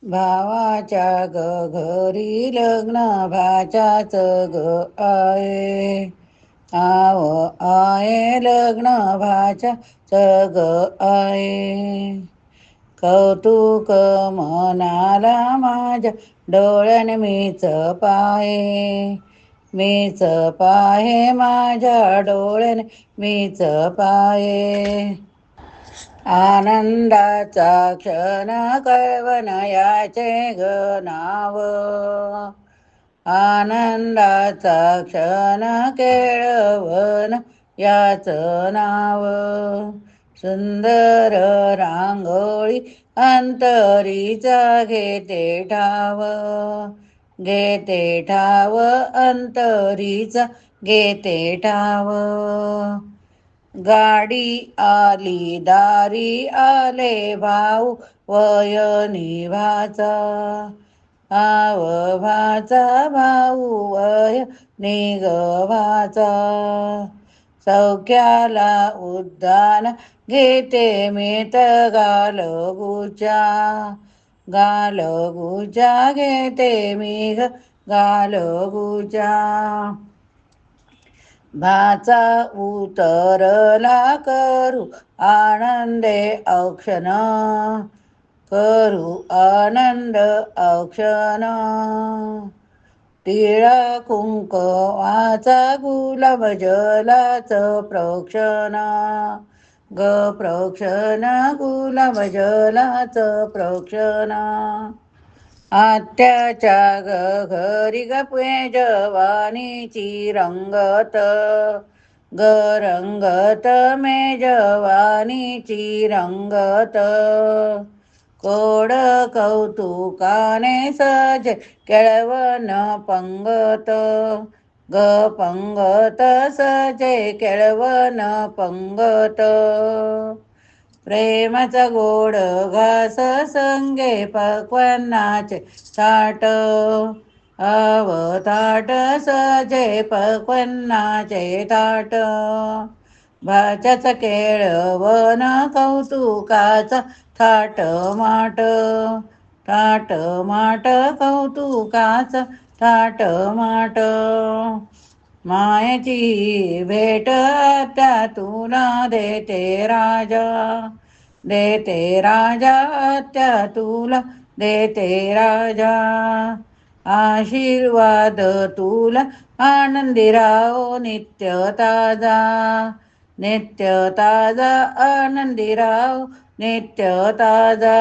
भावाच्या घरी लग्न भाच्याच आहे. आव आहे लग्न भाच्याच आहे. कौतुक मनाला माझ्या डोळ्याने मीच पाहे. मीच पाहे माझ्या डोळ्याने मीच पाहे. आनंदाचा क्षण कळवनयाचे नाव. आनंदाचा क्षण केळवण याच नाव. सुंदर रांगोळी अंतरीचा घेते ठाव. घेते ठाव अंतरीचा घेते ठाव. गाडी आली दारी आले भाऊ वयनी भाचा. आव भाचा भाऊ वय निगभाचा. सौख्याला उद्यान घेते मीत गालगुच्या. गालगुच्या घेते मी गालगुच्या. भाचा उतरला करू आनंदे औक्षण. करू आनंद औक्षण. टिळा कुंकवाचा गुलाब जलाच प्रोक्षण. ग प्रोक्षण गुलाब जलाच प्रोक्षण. आत्याच्या घरी गपे जवानीची रंगत. ग रंगत मे जवानीची रंगत. कोड कौतुकाने सजे केळवण पंगत. ग पंगत सजे केळवण पंगत. प्रेमाचा गोड घास संगे पक्वान्नाचे ताट. अव ताट सजे पक्वान्नाचे ताट. भाच्याचा केळवण कौतुकाचा थाट माट. थाट माट कौतुकाचा थाट माट. मायेची भेट त्या तुला देते राजा. देते राजा त्या तुला देते राजा. आशीर्वाद तुला आनंदी राहो नित्य ताजा. नित्य ताजा आनंदी राहो नित्य ताजा.